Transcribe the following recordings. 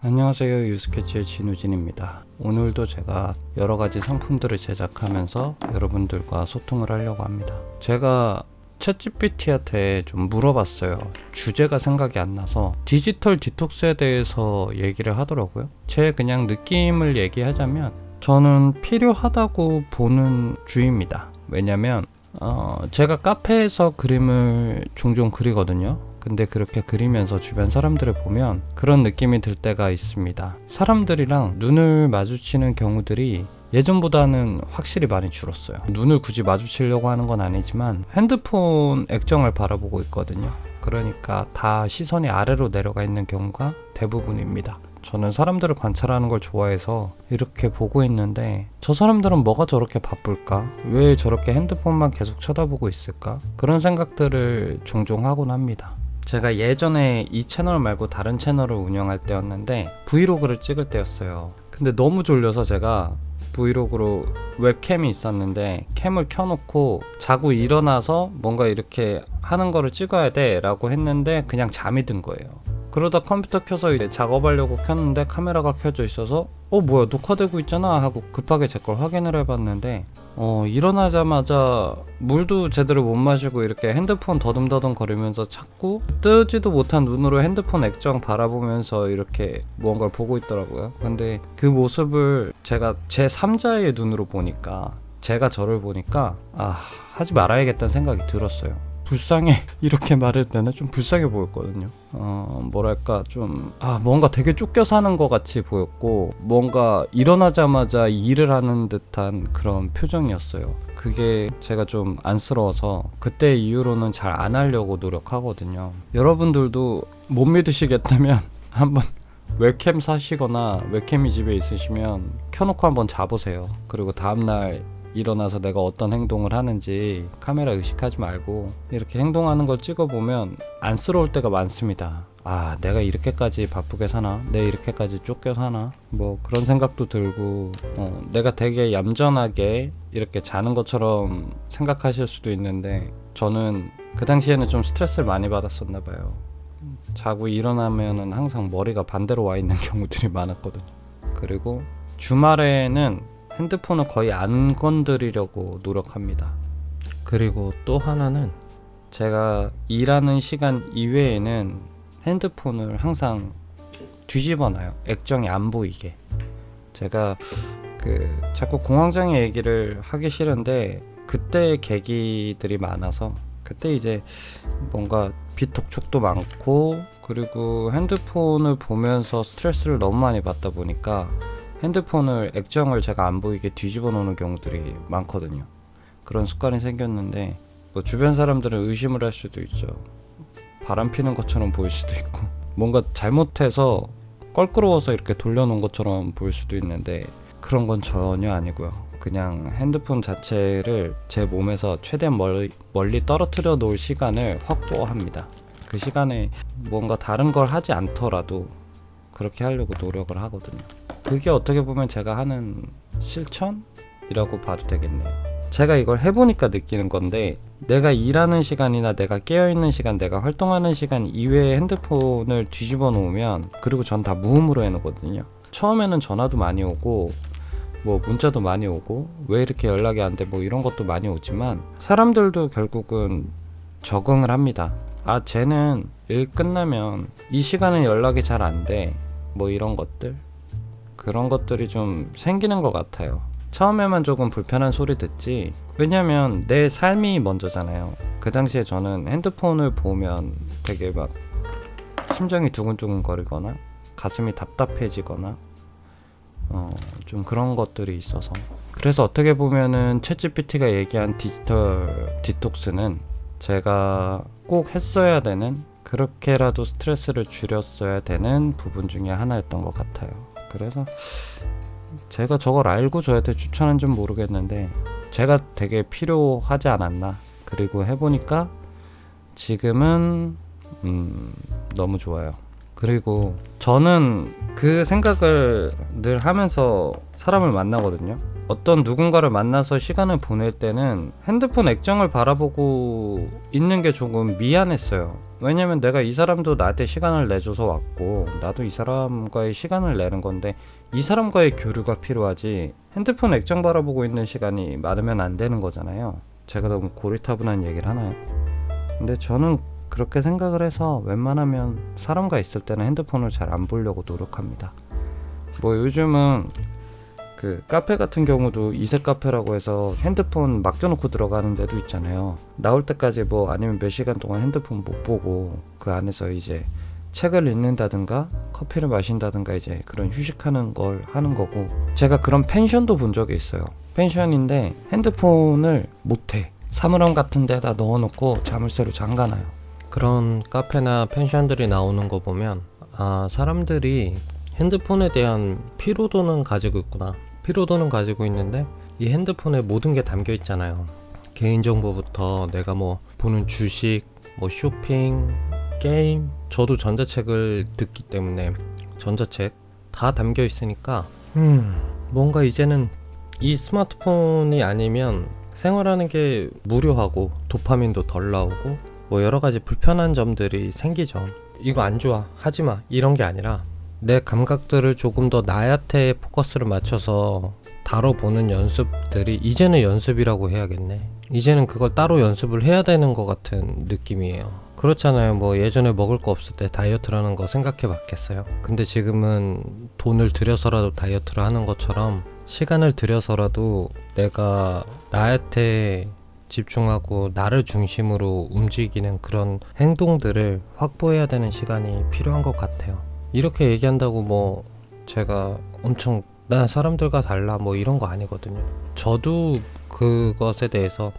안녕하세요, 유스케치의 진우진입니다. 오늘도 제가 여러가지 상품들을 제작하면서 여러분들과 소통을 하려고 합니다. 제가 챗GPT한테 좀 물어봤어요. 주제가 생각이 안 나서 디지털 디톡스에 대해서 얘기를 하더라고요. 제 그냥 느낌을 얘기하자면 저는 필요하다고 보는 주의입니다. 왜냐면 제가 카페에서 그림을 종종 그리거든요. 근데 그렇게 그리면서 주변 사람들을 보면 그런 느낌이 들 때가 있습니다. 사람들이랑 눈을 마주치는 경우들이 예전보다는 확실히 많이 줄었어요. 눈을 굳이 마주치려고 하는 건 아니지만 핸드폰 액정을 바라보고 있거든요. 그러니까 다 시선이 아래로 내려가 있는 경우가 대부분입니다. 저는 사람들을 관찰하는 걸 좋아해서 이렇게 보고 있는데 저 사람들은 뭐가 저렇게 바쁠까? 왜 저렇게 핸드폰만 계속 쳐다보고 있을까? 그런 생각들을 종종 하곤 합니다. 제가 예전에 이 채널 말고 다른 채널을 운영할 때였는데 브이로그를 찍을 때였어요. 근데 너무 졸려서 제가 브이로그로 웹캠이 있었는데 캠을 켜놓고 자고 일어나서 뭔가 이렇게 하는 거를 찍어야 돼 라고 했는데 그냥 잠이 든 거예요. 그러다 컴퓨터 켜서 이제 작업하려고 켰는데 카메라가 켜져 있어서 뭐야 녹화되고 있잖아 하고 급하게 제 걸 확인을 해봤는데 일어나자마자 물도 제대로 못 마시고 이렇게 핸드폰 더듬더듬 거리면서 자꾸 뜨지도 못한 눈으로 핸드폰 액정 바라보면서 이렇게 무언가를 보고 있더라고요. 근데 그 모습을 제가 제 3자의 눈으로 보니까 제가 저를 보니까 하지 말아야겠다는 생각이 들었어요. 불쌍해 이렇게 말할 때는 좀 불쌍해 보였거든요. 뭐랄까 좀 뭔가 되게 쫓겨 사는 것 같이 보였고 뭔가 일어나자마자 일을 하는 듯한 그런 표정이었어요. 그게 제가 좀 안쓰러워서 그때 이후로는 잘 안 하려고 노력하거든요. 여러분들도 못 믿으시겠다면 한번 웹캠 사시거나 웹캠이 집에 있으시면 켜놓고 한번 자보세요. 그리고 다음날 일어나서 내가 어떤 행동을 하는지 카메라 의식하지 말고 이렇게 행동하는 걸 찍어보면 안쓰러울 때가 많습니다. 내가 이렇게까지 바쁘게 사나? 내가 이렇게까지 쫓겨 사나? 뭐 그런 생각도 들고 내가 되게 얌전하게 이렇게 자는 것처럼 생각하실 수도 있는데 저는 그 당시에는 좀 스트레스를 많이 받았었나 봐요. 자고 일어나면은 항상 머리가 반대로 와 있는 경우들이 많았거든요. 그리고 주말에는 핸드폰을 거의 안 건드리려고 노력합니다. 그리고 또 하나는 제가 일하는 시간 이외에는 핸드폰을 항상 뒤집어놔요. 액정이 안 보이게. 제가 자꾸 공황장애 얘기를 하기 싫은데 그때 계기들이 많아서 그때 이제 뭔가 비독촉도 많고 그리고 핸드폰을 보면서 스트레스를 너무 많이 받다 보니까 핸드폰을 액정을 제가 안 보이게 뒤집어 놓는 경우들이 많거든요. 그런 습관이 생겼는데 주변 사람들은 의심을 할 수도 있죠. 바람 피는 것처럼 보일 수도 있고 뭔가 잘못해서 껄끄러워서 이렇게 돌려놓은 것처럼 보일 수도 있는데 그런 건 전혀 아니고요. 그냥 핸드폰 자체를 제 몸에서 최대한 멀리 떨어뜨려 놓을 시간을 확보합니다. 그 시간에 뭔가 다른 걸 하지 않더라도 그렇게 하려고 노력을 하거든요. 그게 어떻게 보면 제가 하는 실천이라고 봐도 되겠네요. 제가 이걸 해보니까 느끼는 건데 내가 일하는 시간이나 내가 깨어있는 시간, 내가 활동하는 시간 이외에 핸드폰을 뒤집어 놓으면 그리고 전 다 무음으로 해놓거든요. 처음에는 전화도 많이 오고 뭐 문자도 많이 오고 왜 이렇게 연락이 안 돼 뭐 이런 것도 많이 오지만 사람들도 결국은 적응을 합니다. 쟤는 일 끝나면 이 시간은 연락이 잘 안 돼 뭐 이런 것들 그런 것들이 좀 생기는 것 같아요. 처음에만 조금 불편한 소리 듣지 왜냐면 내 삶이 먼저잖아요. 그 당시에 저는 핸드폰을 보면 되게 막 심장이 두근두근 거리거나 가슴이 답답해지거나 좀 그런 것들이 있어서 그래서 어떻게 보면은 챗GPT가 얘기한 디지털 디톡스는 제가 꼭 했어야 되는 그렇게라도 스트레스를 줄였어야 되는 부분 중에 하나였던 것 같아요. 그래서 제가 저걸 알고 저한테 추천한지는 모르겠는데 제가 되게 필요하지 않았나. 그리고 해보니까 지금은 너무 좋아요. 그리고 저는 그 생각을 늘 하면서 사람을 만나거든요. 어떤 누군가를 만나서 시간을 보낼 때는 핸드폰 액정을 바라보고 있는 게 조금 미안했어요. 왜냐면 내가 이 사람도 나한테 시간을 내줘서 왔고 나도 이 사람과의 시간을 내는 건데 이 사람과의 교류가 필요하지 핸드폰 액정 바라보고 있는 시간이 많으면 안 되는 거잖아요. 제가 너무 고리타분한 얘기를 하나요? 근데 저는 그렇게 생각을 해서 웬만하면 사람과 있을 때는 핸드폰을 잘 안 보려고 노력합니다. 뭐 요즘은 그 카페 같은 경우도 이색 카페라고 해서 핸드폰 맡겨놓고 들어가는 데도 있잖아요. 나올 때까지 뭐 아니면 몇 시간 동안 핸드폰 못 보고 그 안에서 이제 책을 읽는다든가 커피를 마신다든가 이제 그런 휴식하는 걸 하는 거고, 제가 그런 펜션도 본 적이 있어요. 펜션인데 핸드폰을 못해. 사물함 같은 데다 넣어놓고 자물쇠로 잠가놔요. 그런 카페나 펜션들이 나오는 거 보면 사람들이 핸드폰에 대한 피로도는 가지고 있구나. 피로도는 가지고 있는데 이 핸드폰에 모든 게 담겨 있잖아요. 개인정보부터 내가 뭐 보는 주식, 뭐 쇼핑, 게임, 저도 전자책을 듣기 때문에 전자책 다 담겨 있으니까 뭔가 이제는 이 스마트폰이 아니면 생활하는 게 무료하고 도파민도 덜 나오고 뭐 여러 가지 불편한 점들이 생기죠. 이거 안 좋아, 하지마, 이런 게 아니라 내 감각들을 조금 더 나한테 포커스를 맞춰서 다뤄보는 연습들이 이제는 연습이라고 해야겠네. 이제는 그걸 따로 연습을 해야 되는 것 같은 느낌이에요. 그렇잖아요. 뭐 예전에 먹을 거 없을 때 다이어트라는 거 생각해 봤겠어요? 근데 지금은 돈을 들여서라도 다이어트를 하는 것처럼 시간을 들여서라도 내가 나한테 집중하고 나를 중심으로 움직이는 그런 행동들을 확보해야 되는 시간이 필요한 것 같아요. 이렇게 얘기한다고 뭐 제가 엄청 난 사람들과 달라 뭐 이런 거 아니거든요. 저도 그것에 대해서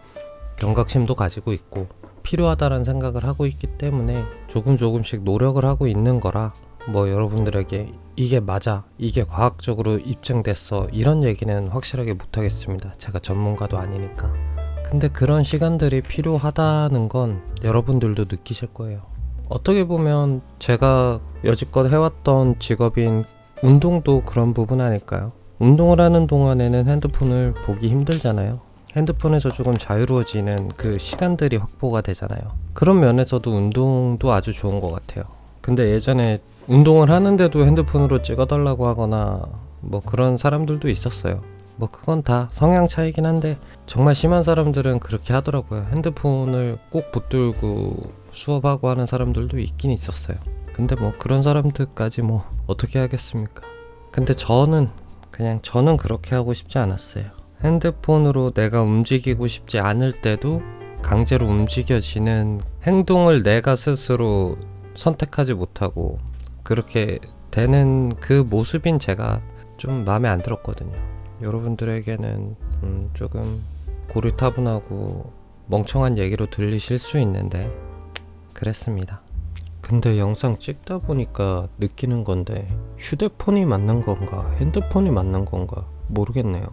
경각심도 가지고 있고 필요하다는 생각을 하고 있기 때문에 조금씩 노력을 하고 있는 거라 뭐 여러분들에게 이게 맞아, 이게 과학적으로 입증됐어 이런 얘기는 확실하게 못하겠습니다. 제가 전문가도 아니니까. 근데 그런 시간들이 필요하다는 건 여러분들도 느끼실 거예요. 어떻게 보면 제가 여지껏 해왔던 직업인 운동도 그런 부분 아닐까요? 운동을 하는 동안에는 핸드폰을 보기 힘들잖아요. 핸드폰에서 조금 자유로워지는 그 시간들이 확보가 되잖아요. 그런 면에서도 운동도 아주 좋은 것 같아요. 근데 예전에 운동을 하는데도 핸드폰으로 찍어달라고 하거나 뭐 그런 사람들도 있었어요. 뭐 그건 다 성향 차이긴 한데 정말 심한 사람들은 그렇게 하더라고요. 핸드폰을 꼭 붙들고 수업하고 하는 사람들도 있긴 있었어요. 근데 뭐 그런 사람들까지 뭐 어떻게 하겠습니까? 근데 저는 그렇게 하고 싶지 않았어요. 핸드폰으로 내가 움직이고 싶지 않을 때도 강제로 움직여지는 행동을 내가 스스로 선택하지 못하고 그렇게 되는 그 모습인 제가 좀 마음에 안 들었거든요. 여러분들에게는 조금 고리타분하고 멍청한 얘기로 들리실 수 있는데 그랬습니다. 근데 영상 찍다 보니까 느끼는 건데 휴대폰이 맞는 건가 핸드폰이 맞는 건가 모르겠네요.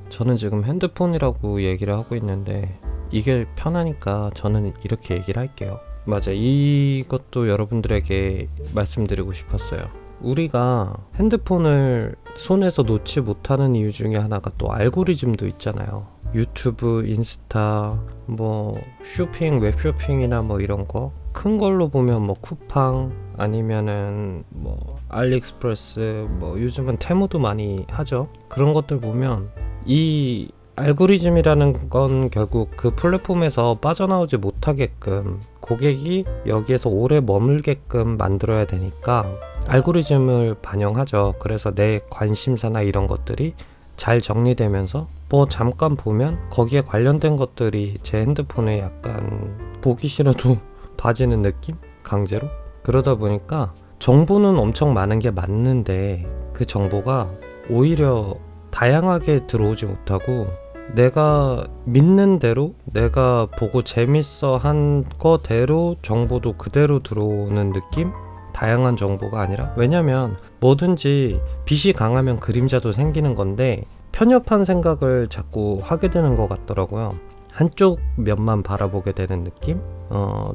저는 지금 핸드폰이라고 얘기를 하고 있는데 이게 편하니까 저는 이렇게 얘기를 할게요. 맞아, 이것도 여러분들에게 말씀드리고 싶었어요. 우리가 핸드폰을 손에서 놓지 못하는 이유 중에 하나가 또 알고리즘도 있잖아요. 유튜브, 인스타, 뭐 쇼핑, 웹쇼핑이나 뭐 이런 거 큰 걸로 보면 뭐 쿠팡 아니면은 뭐 알리익스프레스, 뭐 요즘은 테무도 많이 하죠. 그런 것들 보면 이 알고리즘이라는 건 결국 그 플랫폼에서 빠져나오지 못하게끔 고객이 여기에서 오래 머물게끔 만들어야 되니까 알고리즘을 반영하죠. 그래서 내 관심사나 이런 것들이 잘 정리되면서 뭐 잠깐 보면 거기에 관련된 것들이 제 핸드폰에 약간 보기 싫어도 봐지는 느낌? 강제로? 그러다 보니까 정보는 엄청 많은 게 맞는데 그 정보가 오히려 다양하게 들어오지 못하고 내가 믿는 대로 내가 보고 재밌어 한 거대로 정보도 그대로 들어오는 느낌? 다양한 정보가 아니라. 왜냐면 뭐든지 빛이 강하면 그림자도 생기는 건데 편협한 생각을 자꾸 하게 되는 것 같더라고요. 한쪽 면만 바라보게 되는 느낌?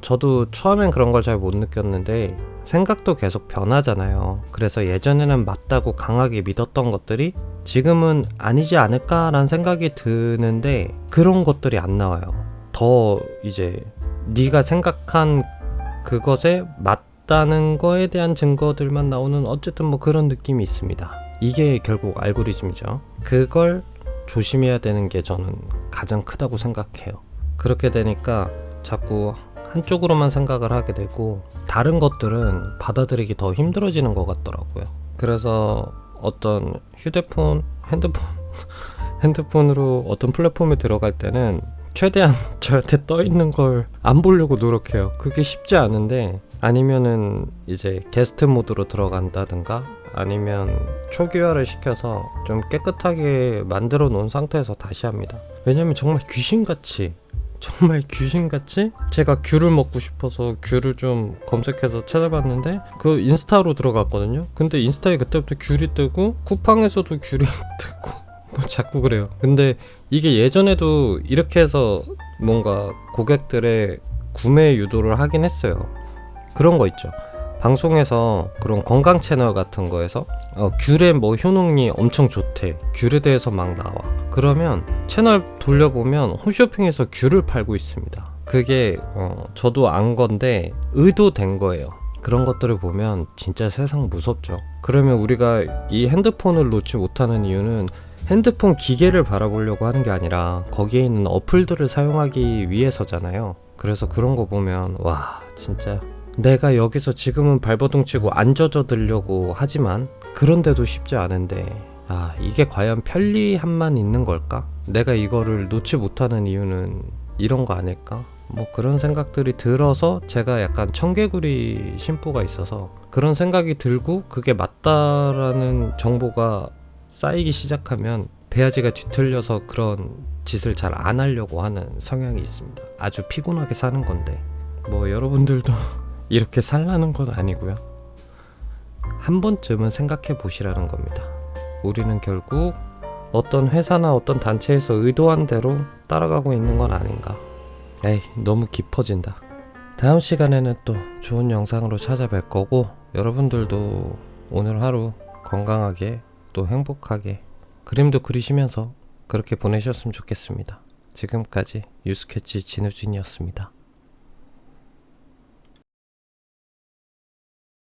저도 처음엔 그런 걸 잘 못 느꼈는데 생각도 계속 변하잖아요. 그래서 예전에는 맞다고 강하게 믿었던 것들이 지금은 아니지 않을까라는 생각이 드는데 그런 것들이 안 나와요. 더 이제 네가 생각한 그것에 맞다는 거에 대한 증거들만 나오는 어쨌든 뭐 그런 느낌이 있습니다. 이게 결국 알고리즘이죠. 그걸 조심해야 되는 게 저는 가장 크다고 생각해요. 그렇게 되니까 자꾸 한쪽으로만 생각을 하게 되고 다른 것들은 받아들이기 더 힘들어지는 것 같더라고요. 그래서 어떤 핸드폰으로 어떤 플랫폼에 들어갈 때는 최대한 저한테 떠 있는 걸 안 보려고 노력해요. 그게 쉽지 않은데, 아니면은 이제 게스트 모드로 들어간다든가 아니면 초기화를 시켜서 좀 깨끗하게 만들어 놓은 상태에서 다시 합니다. 왜냐면 정말 귀신같이 제가 귤을 먹고 싶어서 귤을 좀 검색해서 찾아봤는데 그 인스타로 들어갔거든요. 근데 인스타에 그때부터 귤이 뜨고 쿠팡에서도 귤이 뜨고 뭐 자꾸 그래요. 근데 이게 예전에도 이렇게 해서 뭔가 고객들의 구매 유도를 하긴 했어요. 그런 거 있죠. 방송에서 그런 건강 채널 같은 거에서 귤의 뭐 효능이 엄청 좋대, 귤에 대해서 막 나와. 그러면 채널 돌려보면 홈쇼핑에서 귤을 팔고 있습니다. 그게 저도 안 건데 의도된 거예요. 그런 것들을 보면 진짜 세상 무섭죠. 그러면 우리가 이 핸드폰을 놓지 못하는 이유는 핸드폰 기계를 바라보려고 하는 게 아니라 거기에 있는 어플들을 사용하기 위해서잖아요. 그래서 그런 거 보면 와, 진짜 내가 여기서 지금은 발버둥 치고 안 젖어들려고 하지만 그런데도 쉽지 않은데, 이게 과연 편리함만 있는 걸까? 내가 이거를 놓지 못하는 이유는 이런 거 아닐까? 뭐 그런 생각들이 들어서 제가 약간 청개구리 심보가 있어서 그런 생각이 들고 그게 맞다라는 정보가 쌓이기 시작하면 배아지가 뒤틀려서 그런 짓을 잘 안 하려고 하는 성향이 있습니다. 아주 피곤하게 사는 건데 뭐 여러분들도 이렇게 살라는 건 아니고요. 한 번쯤은 생각해 보시라는 겁니다. 우리는 결국 어떤 회사나 어떤 단체에서 의도한 대로 따라가고 있는 건 아닌가. 너무 깊어진다. 다음 시간에는 또 좋은 영상으로 찾아뵐 거고, 여러분들도 오늘 하루 건강하게 또 행복하게 그림도 그리시면서 그렇게 보내셨으면 좋겠습니다. 지금까지 유스케치 진우진이었습니다.